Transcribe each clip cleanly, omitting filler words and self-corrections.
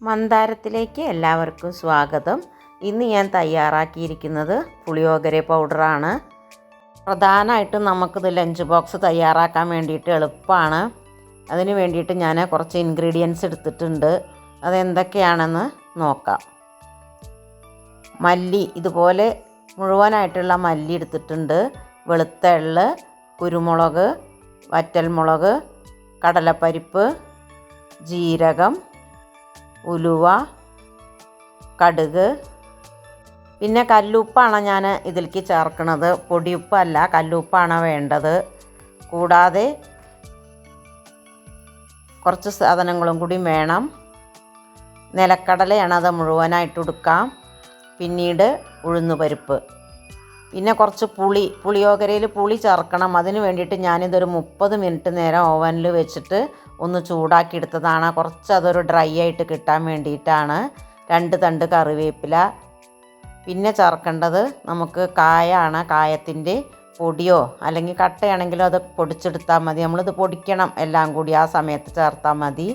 മന്ദാരത്തിലേക്ക് എല്ലാവർക്കും സ്വാഗതം. ഇന്ന് ഞാൻ തയ്യാറാക്കിയിരിക്കുന്നത് പുളിയോഗര പൗഡറാണ്. പ്രധാനമായിട്ടും നമുക്കിത് ലഞ്ച് ബോക്സ് തയ്യാറാക്കാൻ വേണ്ടിയിട്ട് എളുപ്പമാണ്. അതിന് വേണ്ടിയിട്ട് ഞാൻ കുറച്ച് ഇൻഗ്രീഡിയൻസ് എടുത്തിട്ടുണ്ട്. അതെന്തൊക്കെയാണെന്ന് നോക്കാം. മല്ലി, ഇതുപോലെ മുഴുവനായിട്ടുള്ള മല്ലി എടുത്തിട്ടുണ്ട്. വെളുത്ത എള്ള്, കുരുമുളക്, വറ്റൽമുളക്, കടലപ്പരിപ്പ്, ജീരകം, ഉലുവ, കടുക്, പിന്നെ കല്ലുപ്പാണ് ഞാൻ ഇതിലേക്ക് ചേർക്കുന്നത്. പൊടിയുപ്പല്ല, കല്ലുപ്പാണ് വേണ്ടത്. കൂടാതെ കുറച്ച് സാധനങ്ങളും കൂടി വേണം. നിലക്കടലയാണ്, അത് മുഴുവനായിട്ട് എടുക്കാം. പിന്നീട് ഉഴുന്നുപരിപ്പ്, പിന്നെ കുറച്ച് പുളിയോഗരയിൽ പുളി ചേർക്കണം. അതിന് വേണ്ടിയിട്ട് ഞാനിതൊരു 30 മിനിറ്റ് നേരം ഓവനിൽ വെച്ചിട്ട് ഒന്ന് ചൂടാക്കി എടുത്തതാണ്. കുറച്ച് അതൊരു ഡ്രൈ ആയിട്ട് കിട്ടാൻ വേണ്ടിയിട്ടാണ്. 2 തണ്ട് കറിവേപ്പില. പിന്നെ ചേർക്കേണ്ടത് നമുക്ക് കായാണ്. കായത്തിൻ്റെ പൊടിയോ അല്ലെങ്കിൽ കട്ടയാണെങ്കിലോ അത് പൊടിച്ചെടുത്താൽ മതി. നമ്മളിത് പൊടിക്കണം എല്ലാം കൂടി ആ സമയത്ത് ചേർത്താൽ മതി.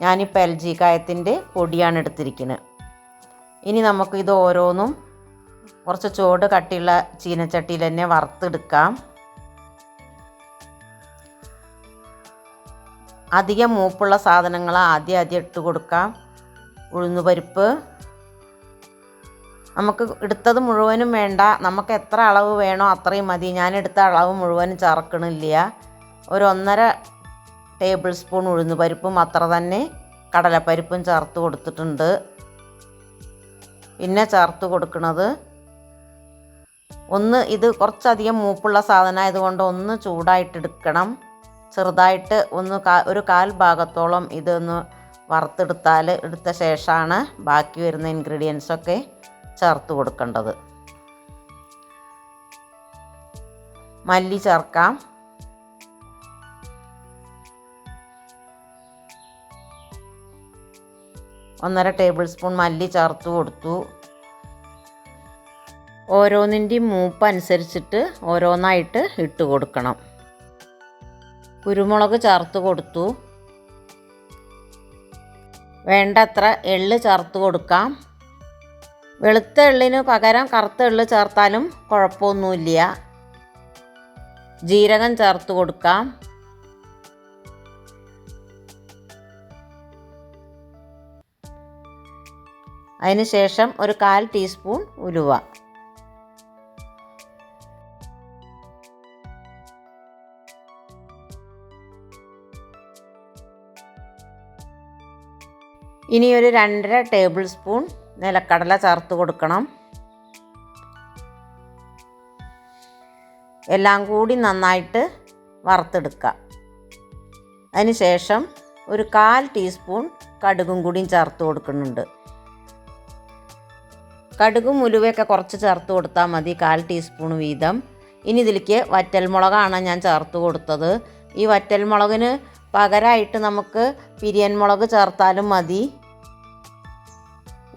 ഞാനിപ്പോൾ LG കായത്തിൻ്റെ പൊടിയാണ് എടുത്തിരിക്കുന്നത്. ഇനി നമുക്കിത് ഓരോന്നും കുറച്ച് ചൂട് കട്ടിയുള്ള ചീനച്ചട്ടിയിൽ തന്നെ വറുത്തെടുക്കാം. അധികം മൂപ്പുള്ള സാധനങ്ങൾ ആദ്യം ഇട്ട് കൊടുക്കാം. ഉഴുന്നുപരിപ്പ് നമുക്ക് എടുത്തത് മുഴുവനും വേണ്ട, നമുക്ക് എത്ര അളവ് വേണോ അത്രയും മതി. ഞാനെടുത്ത അളവ് മുഴുവനും ചേർക്കണില്ല. ഒരു 1.5 ടേബിൾ സ്പൂൺ ഉഴുന്നുപരിപ്പും അത്ര തന്നെ കടലപ്പരിപ്പും ചേർത്ത് കൊടുത്തിട്ടുണ്ട്. പിന്നെ ചേർത്ത് കൊടുക്കുന്നത് ഇത് കുറച്ചധികം മൂപ്പുള്ള സാധനമായതുകൊണ്ട് ഒന്ന് ചൂടായിട്ടെടുക്കണം. ചെറുതായിട്ട് ഒരു 1/4 ഭാഗത്തോളം ഇതൊന്ന് വറുത്തെടുത്താൽ എടുത്ത ശേഷമാണ് ബാക്കി വരുന്ന ഇൻഗ്രീഡിയൻസൊക്കെ ചേർത്ത് കൊടുക്കേണ്ടത്. മല്ലി ചേർക്കാം. ഒന്നര ടേബിൾ സ്പൂൺ മല്ലി ചേർത്ത് കൊടുത്തു. ഓരോന്നിൻ്റെയും മൂപ്പ് അനുസരിച്ചിട്ട് ഓരോന്നായിട്ട് ഇട്ട് കൊടുക്കണം. കുരുമുളക് ചേർത്ത് കൊടുത്തു. വേണ്ടത്ര എള്ള് ചേർത്ത് കൊടുക്കാം. വെളുത്ത എള്ളിന് പകരം കറുത്ത എള്ള് ചേർത്താലും കുഴപ്പമൊന്നുമില്ല. ജീരകം ചേർത്ത് കൊടുക്കാം. അതിന് ശേഷം ഒരു 1/4 ടീസ്പൂൺ ഉലുവ. ഇനി ഒരു 2.5 ടേബിൾ സ്പൂൺ നിലക്കടല ചേർത്ത് കൊടുക്കണം. എല്ലാം കൂടി നന്നായിട്ട് വറുത്തെടുക്കുക. അതിന് ശേഷം ഒരു 1/4 ടീസ്പൂൺ കടുകും കൂടിയും ചേർത്ത് കൊടുക്കുന്നുണ്ട്. കടുകും ഉലുവയൊക്കെ കുറച്ച് ചേർത്ത് കൊടുത്താൽ മതി, 1/4 ടീസ്പൂൺ വീതം. ഇനി ഇതിലേക്ക് വറ്റൽമുളകാണ് ഞാൻ ചേർത്ത് കൊടുത്തത്. ഈ വറ്റൽമുളകിന് പകരമായിട്ട് നമുക്ക് പിരിയൻ മുളക് ചേർത്താലും മതി.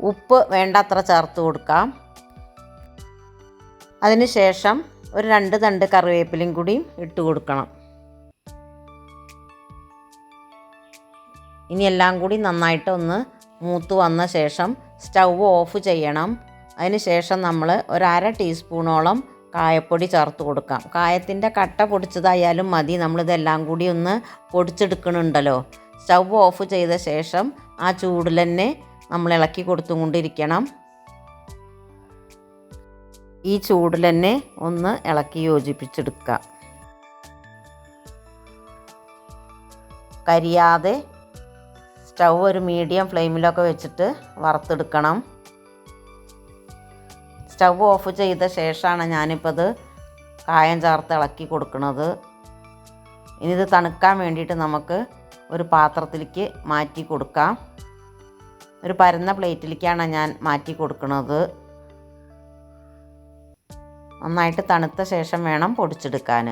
ഉപ്പ് വേണ്ടത്ര ചേർത്ത് കൊടുക്കാം. അതിന് ശേഷം ഒരു 2 തണ്ട് കറിവേപ്പിലയും കൂടിയും ഇട്ട് കൊടുക്കണം. ഇനി എല്ലാം കൂടി നന്നായിട്ട് ഒന്ന് മൂത്ത് വന്ന ശേഷം സ്റ്റൗ ഓഫ് ചെയ്യണം. അതിന് ശേഷം നമ്മൾ ഒരു 1/2 ടീസ്പൂണോളം കായപ്പൊടി ചേർത്ത് കൊടുക്കാം. കായത്തിൻ്റെ കട്ട പൊടിച്ചതായാലും മതി. നമ്മളിതെല്ലാം കൂടി ഒന്ന് പൊടിച്ചെടുക്കണുണ്ടല്ലോ. സ്റ്റൗ ഓഫ് ചെയ്ത ശേഷം ആ ചൂടിൽ തന്നെ നമ്മൾ ഇളക്കി കൊടുത്തുകൊണ്ടിരിക്കണം. ഈ ചൂടിൽ തന്നെ ഒന്ന് ഇളക്കി യോജിപ്പിച്ചെടുക്കുക. കരിയാതെ സ്റ്റൗ ഒരു മീഡിയം ഫ്ലെയിമിലൊക്കെ വെച്ചിട്ട് വറുത്തെടുക്കണം. സ്റ്റൗ ഓഫ് ചെയ്ത ശേഷമാണ് ഞാനിപ്പോൾ ഇത് കായം ചേർത്ത് ഇളക്കി കൊടുക്കുന്നത്. ഇനി ഇത് തണുക്കാൻ വേണ്ടിയിട്ട് നമുക്ക് ഒരു പാത്രത്തിലേക്ക് മാറ്റി കൊടുക്കാം. ഒരു പരന്ന പ്ലേറ്റിലേക്കാണ് ഞാൻ മാറ്റി കൊടുക്കുന്നത്. നന്നായിട്ട് തണുത്ത ശേഷം വേണം പൊടിച്ചെടുക്കാൻ.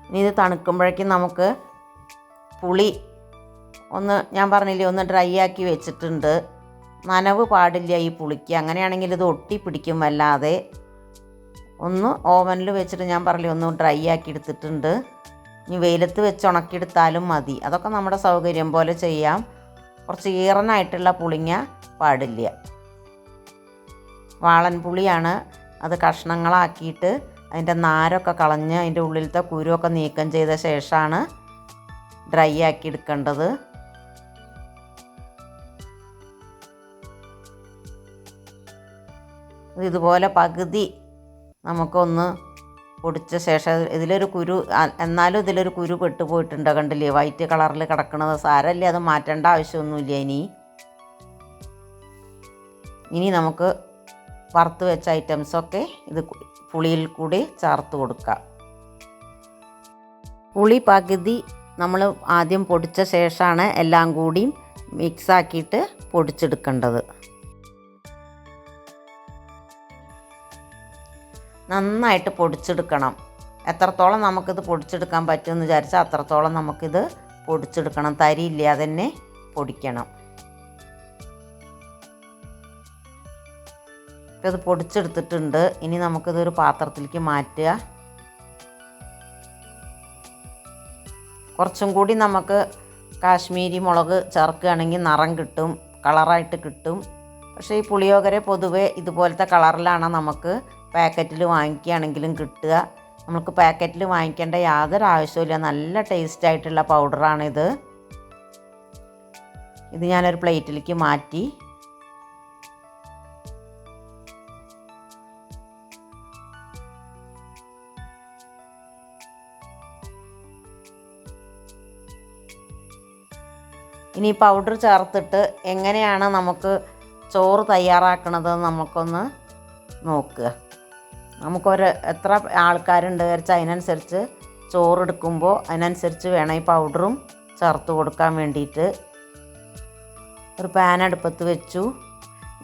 ഇനി ഇത് തണുക്കുമ്പോഴേക്കും നമുക്ക് പുളി ഞാൻ പറഞ്ഞില്ലേ, ഒന്ന് ഡ്രൈ ആക്കി വെച്ചിട്ടുണ്ട്. നനവ് പാടില്ല ഈ പുളിക്ക്. അങ്ങനെയാണെങ്കിൽ ഇത് ഒട്ടി പിടിക്കും വല്ലാതെ. ഒന്ന് ഓവനിൽ വെച്ചിട്ട് ഞാൻ പറഞ്ഞില്ലേ ഒന്ന് ഡ്രൈ ആക്കി എടുത്തിട്ടുണ്ട്. ഇനി വെയിലത്ത് വെച്ച് ഉണക്കിയെടുത്താലും മതി. അതൊക്കെ നമ്മുടെ സൗകര്യം പോലെ ചെയ്യാം. കുറച്ച് ഈറനായിട്ടുള്ള പുളിങ്ങ പാടില്ല. വാളൻ പുളിയാണ്. അത് കഷ്ണങ്ങളാക്കിയിട്ട് അതിൻ്റെ നാരൊക്കെ കളഞ്ഞ് അതിൻ്റെ ഉള്ളിലത്തെ കുരുവൊക്കെ നീക്കം ചെയ്ത ശേഷമാണ് ഡ്രൈ ആക്കി എടുക്കേണ്ടത്. ഇതുപോലെ പകുതി നമുക്കൊന്ന് പൊടിച്ച ശേഷം ഇതിലൊരു കുരു, എന്നാലും ഇതിലൊരു കുരു പെട്ടുപോയിട്ടുണ്ട്, കണ്ടില്ലേ? വൈറ്റ് കളറിൽ കിടക്കുന്നത്. സാരമില്ല, അത് മാറ്റേണ്ട ആവശ്യമൊന്നുമില്ല. ഇനി നമുക്ക് വറുത്ത് വെച്ച ഐറ്റംസൊക്കെ ഇത് പുളിയിൽ കൂടി ചേർത്ത് കൊടുക്കാം. പുളി പകുതി നമ്മൾ ആദ്യം പൊടിച്ച ശേഷമാണ് എല്ലാം കൂടി മിക്സാക്കിയിട്ട് പൊടിച്ചെടുക്കേണ്ടത്. നന്നായിട്ട് പൊടിച്ചെടുക്കണം. എത്രത്തോളം നമുക്കിത് പൊടിച്ചെടുക്കാൻ പറ്റുമെന്ന് വിചാരിച്ചാൽ അത്രത്തോളം നമുക്കിത് പൊടിച്ചെടുക്കണം. തരിയില്ലാതെ തന്നെ പൊടിക്കണം. ഇത് പൊടിച്ചെടുത്തിട്ടുണ്ട്. ഇനി നമുക്കിതൊരു പാത്രത്തിലേക്ക് മാറ്റുക. കുറച്ചും കൂടി നമുക്ക് കാശ്മീരി മുളക് ചേർക്കുകയാണെങ്കിൽ നിറം കിട്ടും, കളറായിട്ട് കിട്ടും. പക്ഷേ ഈ പുളിയോഗര പൊതുവേ ഇതുപോലത്തെ കളറിലാണ് നമുക്ക് പാക്കറ്റിൽ വാങ്ങിക്കുകയാണെങ്കിലും കിട്ടുക. നമുക്ക് പാക്കറ്റിൽ വാങ്ങിക്കേണ്ട യാതൊരു ആവശ്യമില്ല. നല്ല ടേസ്റ്റായിട്ടുള്ള പൗഡറാണിത്. ഇത് ഞാനൊരു പ്ലേറ്റിലേക്ക് മാറ്റി. ഇനി പൗഡർ ചേർത്തിട്ട് എങ്ങനെയാണ് നമുക്ക് ചോറ് തയ്യാറാക്കണത് നമുക്കൊന്ന് നോക്കുക. നമുക്കൊരു എത്ര ആൾക്കാരുണ്ട് വെച്ചാൽ അതിനനുസരിച്ച് ചോറെടുക്കുമ്പോൾ അതിനനുസരിച്ച് വേണം ഈ പൗഡറും ചേർത്ത് കൊടുക്കാൻ വേണ്ടിയിട്ട്. ഒരു പാൻ അടുപ്പത്ത് വെച്ചു.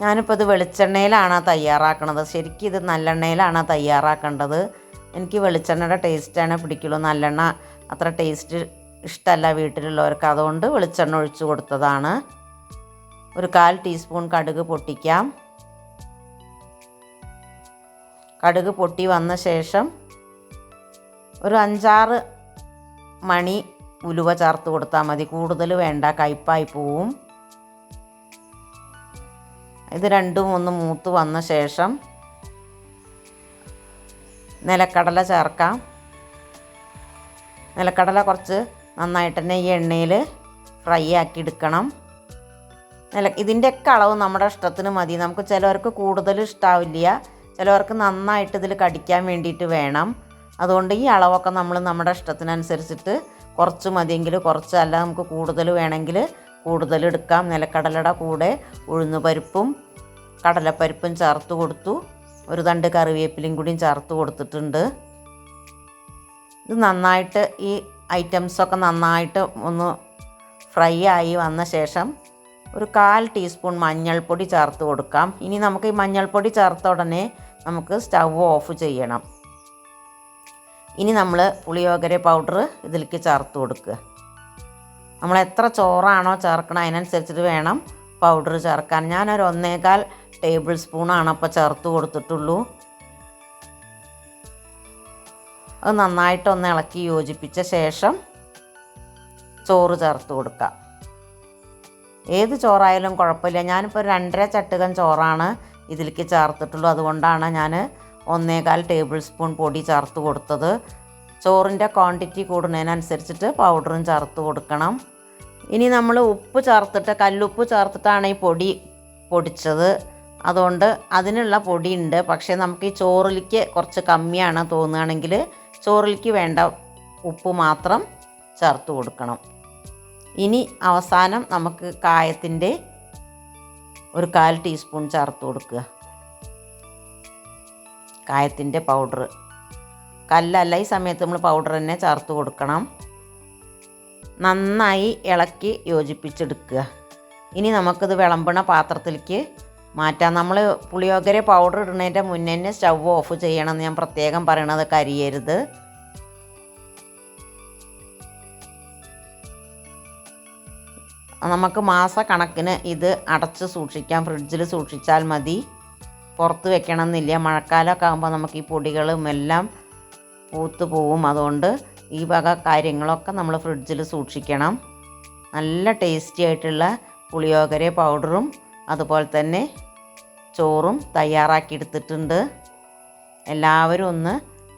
ഞാനിപ്പോൾ ഇത് വെളിച്ചെണ്ണയിലാണ് തയ്യാറാക്കണത്. ശരിക്കും ഇത് നല്ലെണ്ണയിലാണ് തയ്യാറാക്കേണ്ടത്. എനിക്ക് വെളിച്ചെണ്ണയുടെ ടേസ്റ്റാണ് പിടിക്കുള്ളൂ. നല്ലെണ്ണ അത്ര ടേസ്റ്റ് ഇഷ്ടമല്ല വീട്ടിലുള്ളവർക്ക്. അതുകൊണ്ട് വെളിച്ചെണ്ണ ഒഴിച്ചു കൊടുത്തതാണ്. ഒരു 1/4 ടീസ്പൂൺ കടുക് പൊട്ടിക്കാം. കടുക് പൊട്ടി വന്ന ശേഷം ഒരു 5-6 മണി ഉലുവ ചേർത്ത് കൊടുത്താൽ മതി. കൂടുതൽ വേണ്ട, കയ്പ്പായി പോവും. ഇത് രണ്ടും ഒന്ന് മൂത്ത് വന്ന ശേഷം നിലക്കടല ചേർക്കാം. നിലക്കടല കുറച്ച് നന്നായിട്ട് തന്നെ ഈ എണ്ണയിൽ ഫ്രൈ ആക്കി എടുക്കണം. ഇതിൻ്റെയൊക്കെ അളവ് നമ്മുടെ ഇഷ്ടത്തിന് മതി. നമുക്ക് ചിലവർക്ക് കൂടുതൽ ഇഷ്ടാവില്ല, ചിലവർക്ക് നന്നായിട്ട് ഇതിൽ കടിക്കാൻ വേണ്ടിയിട്ട് വേണം. അതുകൊണ്ട് ഈ അളവൊക്കെ നമ്മൾ നമ്മുടെ ഇഷ്ടത്തിനനുസരിച്ചിട്ട് കുറച്ച് മതിയെങ്കിൽ കുറച്ച്, അല്ല നമുക്ക് കൂടുതൽ വേണമെങ്കിൽ കൂടുതൽ എടുക്കാം. നിലക്കടലയുടെ കൂടെ ഉഴുന്നുപരിപ്പും കടലപ്പരിപ്പും ചേർത്ത് കൊടുത്തു. ഒരു തണ്ട് കറിവേപ്പിലയും കൂടിയും ചേർത്ത് കൊടുത്തിട്ടുണ്ട്. ഇത് നന്നായിട്ട് ഈ ഐറ്റംസൊക്കെ നന്നായിട്ട് ഒന്ന് ഫ്രൈ ആയി വന്ന ശേഷം ഒരു 1/4 ടീസ്പൂൺ മഞ്ഞൾപ്പൊടി ചേർത്ത് കൊടുക്കാം. ഇനി നമുക്ക് ഈ മഞ്ഞൾപ്പൊടി ചേർത്ത ഉടനെ നമുക്ക് സ്റ്റൗ ഓഫ് ചെയ്യണം. ഇനി നമ്മൾ പുളിയോഗര പൗഡർ ഇതിലേക്ക് ചേർത്ത് കൊടുക്കുക. നമ്മൾ എത്ര ചോറാണോ ചേർക്കണം അതിനനുസരിച്ചിട്ട് വേണം പൗഡർ ചേർക്കാൻ. ഞാനൊരു 1.25 ടേബിൾ സ്പൂണാണ് അപ്പോൾ ചേർത്ത് കൊടുത്തിട്ടുള്ളൂ. അത് നന്നായിട്ടൊന്ന് ഇളക്കി യോജിപ്പിച്ച ശേഷം ചോറ് ചേർത്ത് കൊടുക്കാം. ഏത് ചോറായാലും കുഴപ്പമില്ല. ഞാനിപ്പോൾ 2.5 ചട്ടുകം ചോറാണ് ഇതിലേക്ക് ചേർത്തിട്ടുള്ളൂ. അതുകൊണ്ടാണ് ഞാൻ 1.25 ടേബിൾ സ്പൂൺ പൊടി ചേർത്ത് കൊടുത്തത്. ചോറിൻ്റെ ക്വാണ്ടിറ്റി കൂടുന്നതിനനുസരിച്ചിട്ട് പൗഡറും ചേർത്ത് കൊടുക്കണം. ഇനി നമ്മൾ ഉപ്പ് ചേർത്തിട്ട്, കല്ലുപ്പ് ചേർത്തിട്ടാണ് ഈ പൊടി പൊടിച്ചത്. അതുകൊണ്ട് അതിനുള്ള പൊടിയുണ്ട്. പക്ഷേ നമുക്ക് ഈ ചോറിലേക്ക് കുറച്ച് കമ്മിയാണ് തോന്നുകയാണെങ്കിൽ ചോറിലേക്ക് വേണ്ട ഉപ്പ് മാത്രം ചേർത്ത് കൊടുക്കണം. ഇനി അവസാനം നമുക്ക് കായത്തിൻ്റെ ഒരു 1/4 ടീസ്പൂൺ ചേർത്ത് കൊടുക്കുക. കായത്തിൻ്റെ പൗഡർ, കല്ലല്ല, ഈ സമയത്ത് നമ്മൾ പൗഡർ തന്നെ ചേർത്ത് കൊടുക്കണം. നന്നായി ഇളക്കി യോജിപ്പിച്ചെടുക്കുക. ഇനി നമുക്കിത് വിളമ്പണ പാത്രത്തിലേക്ക് മാറ്റാം. നമ്മൾ പുളിയോഗര പൗഡർ ഇടുന്നതിൻ്റെ മുന്നേ തന്നെ സ്റ്റൗ ഓഫ് ചെയ്യണം എന്ന് ഞാൻ പ്രത്യേകം പറയണത്, കരിയരുത്. നമുക്ക് മാസക്കണക്കിന് ഇത് അടച്ച് സൂക്ഷിക്കാം. ഫ്രിഡ്ജിൽ സൂക്ഷിച്ചാൽ മതി. പുറത്ത് വെക്കണം എന്നില്ല. മഴക്കാലമൊക്കെ ആകുമ്പോൾ നമുക്ക് ഈ പൊടികളും എല്ലാം പൂത്ത് പോവും. അതുകൊണ്ട് ഈ വക കാര്യങ്ങളൊക്കെ നമ്മൾ ഫ്രിഡ്ജിൽ സൂക്ഷിക്കണം. നല്ല ടേസ്റ്റി ആയിട്ടുള്ള പുളിയോഗര പൗഡറും അതുപോലെ തന്നെ ചോറും തയ്യാറാക്കി എടുത്തിട്ടുണ്ട്. എല്ലാവരും ഒന്ന്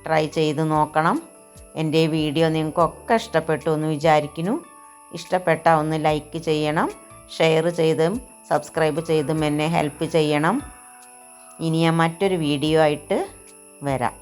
ട്രൈ ചെയ്ത് നോക്കണം. എൻ്റെ വീഡിയോ നിങ്ങൾക്കൊക്കെ ഇഷ്ടപ്പെട്ടു എന്ന് വിചാരിക്കുന്നു. ഇഷ്ടപ്പെട്ടാൽ ഒന്ന് ലൈക്ക് ചെയ്യണം, ഷെയർ ചെയ്തും സബ്സ്ക്രൈബ് ചെയ്തും എന്നെ ഹെൽപ്പ് ചെയ്യണം. ഇനി ഞാൻ മറ്റൊരു വീഡിയോ ആയിട്ട് വരാം.